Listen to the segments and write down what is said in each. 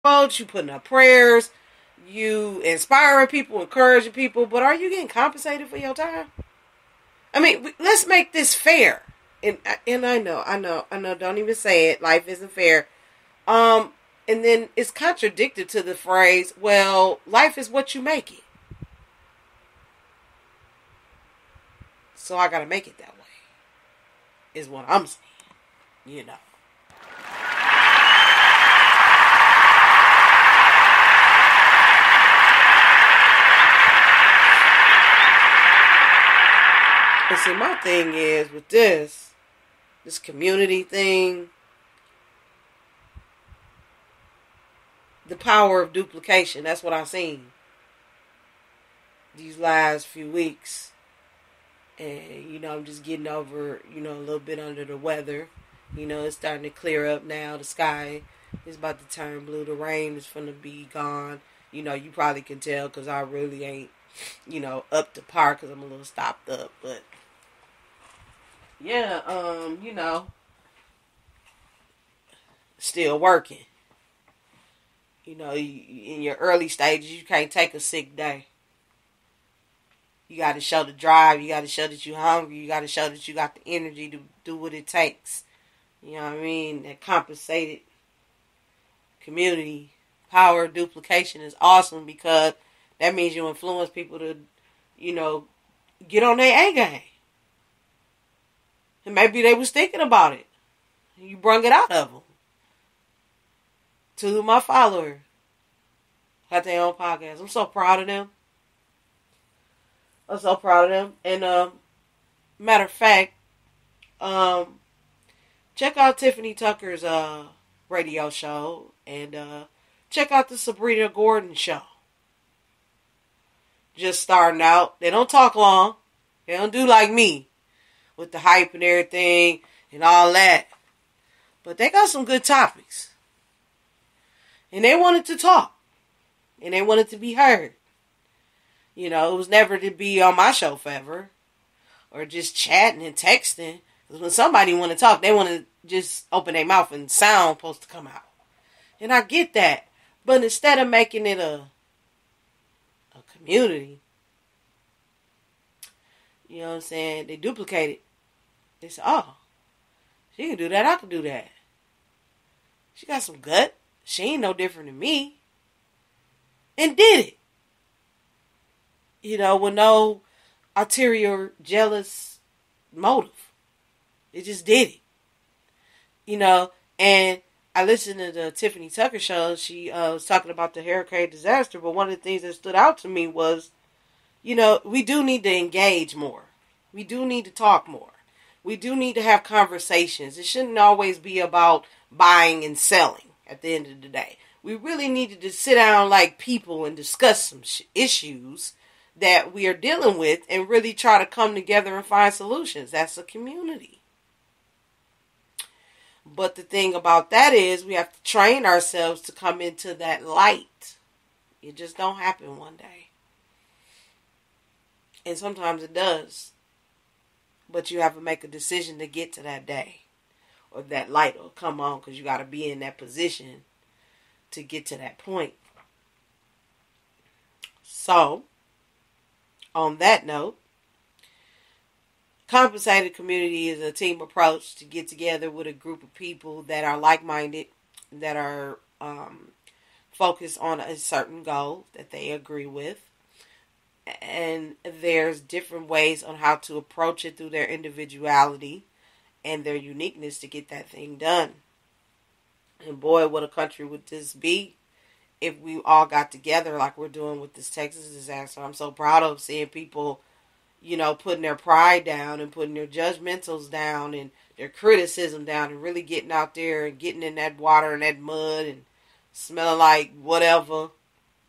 quotes, you putting up prayers, you inspiring people, encouraging people, but are you getting compensated for your time? I mean, let's make this fair. And I know. Don't even say it. Life isn't fair. Um, and then it's contradicted to the phrase, "Well, life is what you make it." So I gotta make it that way. Is what I'm saying. You know. And see, my thing is with this community thing, the power of duplication. That's what I've seen these last few weeks. And, I'm just getting over, a little bit under the weather. It's starting to clear up now. The sky is about to turn blue. The rain is going to be gone. You probably can tell because I really ain't, up to par because I'm a little stopped up. But, yeah, still working. In your early stages, you can't take a sick day. You got to show the drive. You got to show that you're hungry. You got to show that you got the energy to do what it takes. You know what I mean? That compensated community power duplication is awesome because that means you influence people to, get on their A game. And maybe they was thinking about it. You brung it out of them. To my followers. Got their own podcast. I'm so proud of them. I'm so proud of them. And matter of fact, check out Tiffany Tucker's radio show and check out the Sabrina Gordon show. Just starting out. They don't talk long. They don't do like me with the hype and everything and all that. But they got some good topics. And they wanted to talk. And they wanted to be heard. It was never to be on my show forever. Or just chatting and texting. Because when somebody want to talk, they want to just open their mouth and sound supposed to come out. And I get that. But instead of making it a community, you know what I'm saying? They duplicate it. They say, oh, she can do that, I can do that. She got some gut. She ain't no different than me. And did it. With no ulterior, jealous motive. It just did it. And I listened to the Tiffany Tucker show. She was talking about the hurricane disaster. But one of the things that stood out to me was, we do need to engage more. We do need to talk more. We do need to have conversations. It shouldn't always be about buying and selling at the end of the day. We really needed to sit down like people and discuss some issues that we are dealing with and really try to come together and find solutions. That's a community. But the thing about that is we have to train ourselves to come into that light. It just don't happen one day. And sometimes it does. But you have to make a decision to get to that day. Or that light will come on because you got to be in that position to get to that point. So, on that note, compensated community is a team approach to get together with a group of people that are like-minded, that are focused on a certain goal that they agree with. And there's different ways on how to approach it through their individuality and their uniqueness to get that thing done. And boy, what a country would this be if we all got together like we're doing with this Texas disaster. I'm so proud of seeing people, putting their pride down and putting their judgmentals down and their criticism down and really getting out there and getting in that water and that mud and smelling like whatever,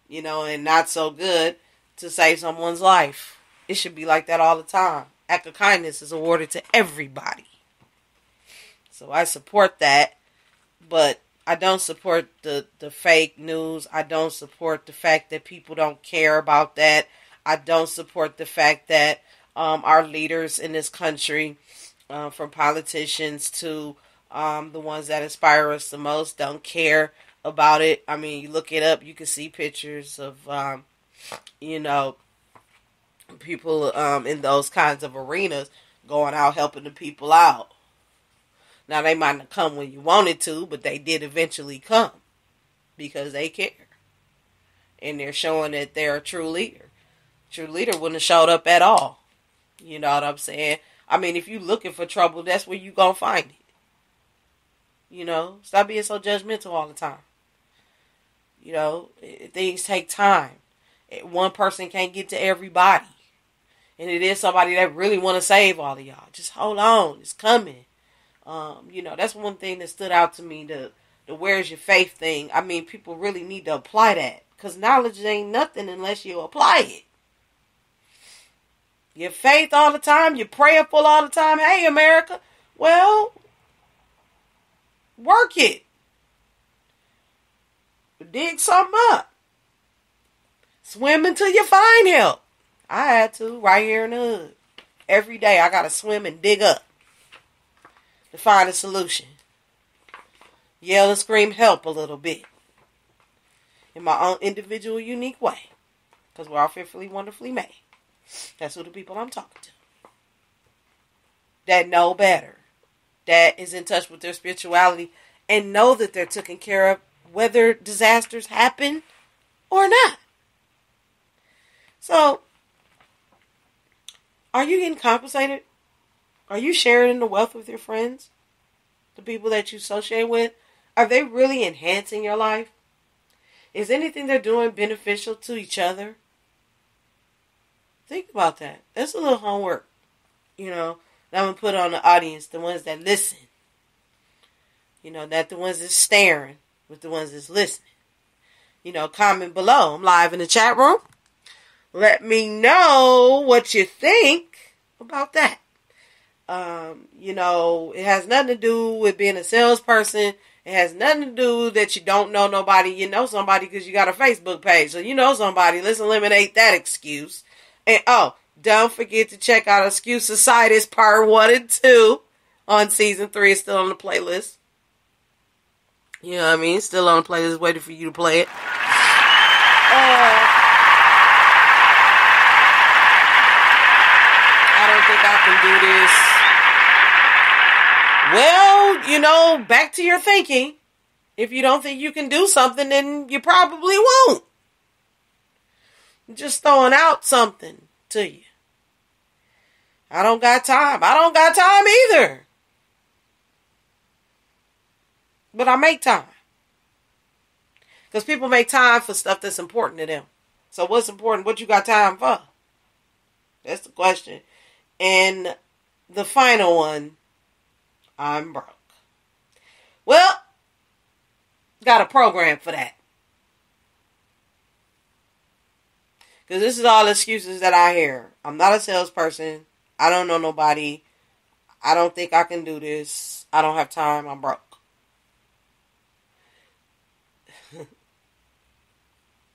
and not so good to save someone's life. It should be like that all the time. Act of kindness is awarded to everybody. So I support that, but I don't support the fake news. I don't support the fact that people don't care about that. I don't support the fact that our leaders in this country, from politicians to the ones that inspire us the most, don't care about it. I mean, you look it up, you can see pictures of, you know, people in those kinds of arenas going out helping the people out. Now, they might not come when you wanted to, but they did eventually come because they care. And they're showing that they're a true leader. True leader wouldn't have showed up at all. You know what I'm saying? I mean, if you're looking for trouble, that's where you're going to find it. You know, stop being so judgmental all the time. You know, things take time. One person can't get to everybody. And it is somebody that really want to save all of y'all. Just hold on. It's coming. You know, that's one thing that stood out to me, the where's your faith thing. I mean, people really need to apply that. Because knowledge ain't nothing unless you apply it. Your faith all the time. You're prayerful all the time. Hey, America. Well, work it. Dig something up. Swim until you find help. I had to right here in the hood. Every day I got to swim and dig up to find a solution. Yell and scream help a little bit. In my own individual, unique way. Because we're all fearfully, wonderfully made. That's who the people I'm talking to. That know better. That is in touch with their spirituality. And know that they're taken care of whether disasters happen or not. So, are you getting compensated? Are you sharing the wealth with your friends? The people that you associate with? Are they really enhancing your life? Is anything they're doing beneficial to each other? Think about that. That's a little homework, you know, that I'm going to put on the audience, the ones that listen. You know, not the ones that's staring, but the ones that's listening. You know, comment below. I'm live in the chat room. Let me know what you think about that. You know, it has nothing to do with being a salesperson. It has nothing to do that you don't know nobody. You know somebody because you got a Facebook page. So you know somebody. Let's eliminate that excuse. And don't forget to check out Excuse Society's Part 1 and 2 on Season 3. It's still on the playlist. You know what I mean? It's still on the playlist waiting for you to play it. I don't think I can do this. Well, you know, back to your thinking. If you don't think you can do something, then you probably won't. Just throwing out something to you. I don't got time. I don't got time either. But I make time. Because people make time for stuff that's important to them. So what's important? What you got time for? That's the question. And the final one, I'm broke. Well, got a program for that. Because this is all excuses that I hear. I'm not a salesperson. I don't know nobody. I don't think I can do this. I don't have time. I'm broke.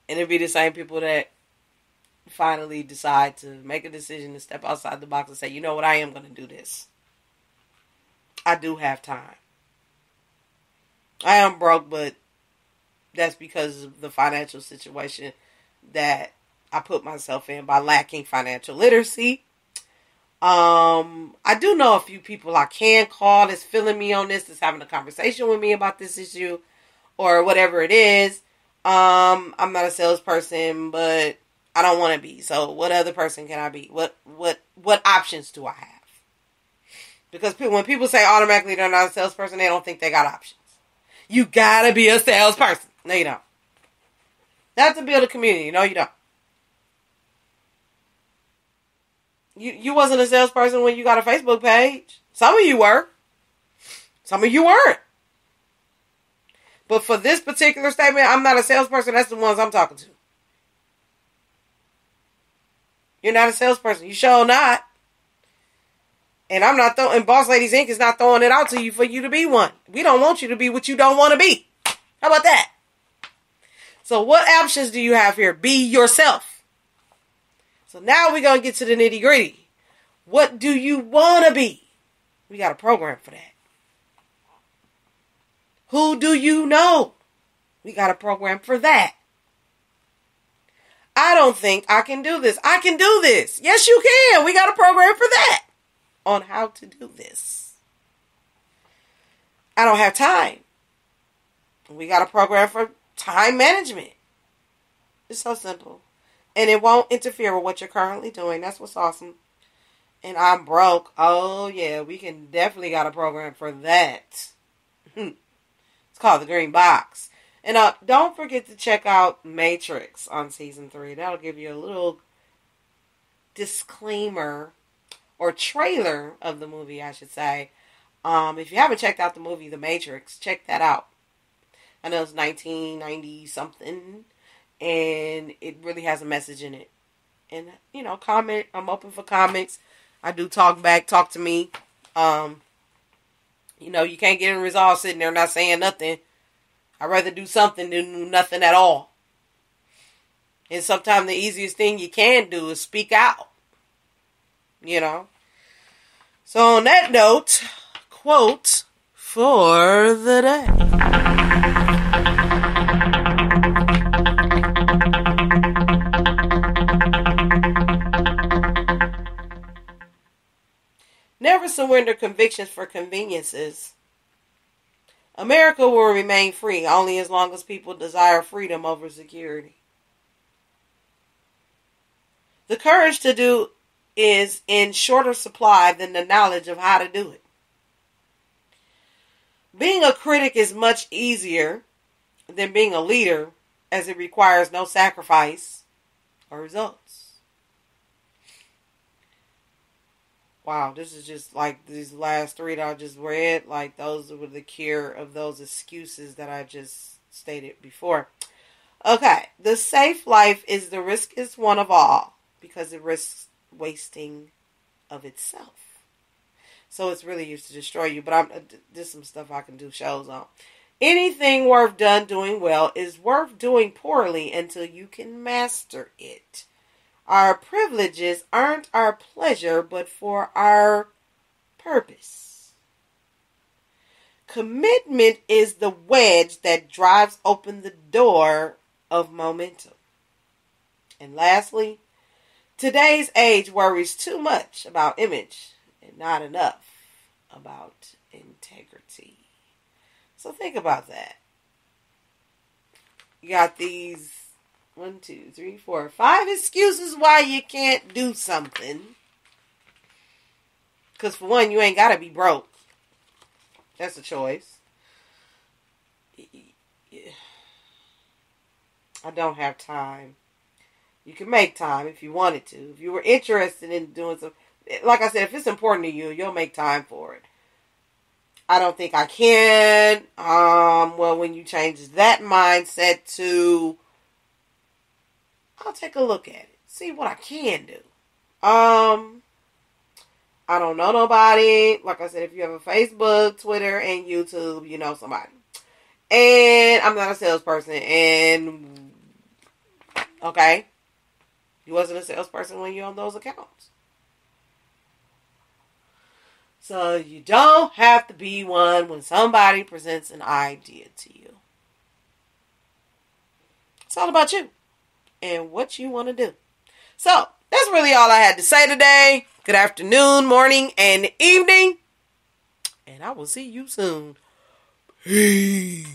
And it'd be the same people that finally decide to make a decision to step outside the box and say, you know what, I am going to do this. I do have time. I am broke, but that's because of the financial situation that I put myself in by lacking financial literacy. I do know a few people I can call that's feeling me on this, that's having a conversation with me about this issue or whatever it is. I'm not a salesperson, but I don't want to be. So what other person can I be? What options do I have? Because when people say automatically they're not a salesperson, they don't think they got options. You gotta be a salesperson. No, you don't. That's to build a community. No, you don't. You wasn't a salesperson when you got a Facebook page. Some of you were. Some of you weren't. But for this particular statement, I'm not a salesperson. That's the ones I'm talking to. You're not a salesperson. You sure not. And I'm not throwing, and Boss Ladies Inc. is not throwing it out to you for you to be one. We don't want you to be what you don't want to be. How about that? So what options do you have here? Be yourself. So now we're going to get to the nitty gritty. What do you want to be? We got a program for that. Who do you know We got a program for that. I don't think I can do this. I can do this. Yes, you can. We got a program for that on how to do this. I don't have time. We got a program for time management. It's so simple. And it won't interfere with what you're currently doing. That's what's awesome. And I'm broke. Oh, yeah. We can definitely got a program for that. It's called The Green Box. And don't forget to check out Matrix on season 3. That'll give you a little disclaimer or trailer of the movie, I should say. If you haven't checked out the movie The Matrix, check that out. I know it's 1990 something, and it really has a message in it. And, comment. I'm open for comments. I do talk back. Talk to me. You can't get a resolve sitting there not saying nothing. I'd rather do something than do nothing at all. And sometimes the easiest thing you can do is speak out. So on that note, quote for the day. Never surrender convictions for conveniences. America will remain free only as long as people desire freedom over security. The courage to do is in shorter supply than the knowledge of how to do it. Being a critic is much easier than being a leader, as it requires no sacrifice or results. Wow, this is just like these last 3 that I just read. Like, those were the cure of those excuses that I just stated before. Okay, the safe life is the riskiest one of all because it risks wasting of itself. So it's really used to destroy you. But there's some stuff I can do shows on. Anything worth doing well is worth doing poorly until you can master it. Our privileges aren't our pleasure, but for our purpose. Commitment is the wedge that drives open the door of momentum. And lastly, today's age worries too much about image and not enough about integrity. So think about that. You got these 1, 2, 3, 4, 5 excuses why you can't do something. Because for one, you ain't got to be broke. That's a choice. I don't have time. You can make time if you wanted to. If you were interested in doing something. Like I said, if it's important to you, you'll make time for it. I don't think I can. Well, when you change that mindset to, I'll take a look at it. See what I can do. I don't know nobody. Like I said, if you have a Facebook, Twitter, and YouTube, you know somebody. And I'm not a salesperson. And, okay, you wasn't a salesperson when you're on those accounts. So you don't have to be one when somebody presents an idea to you. It's all about you and what you want to do. So that's really all I had to say today. Good afternoon, morning, and evening. And I will see you soon. Peace.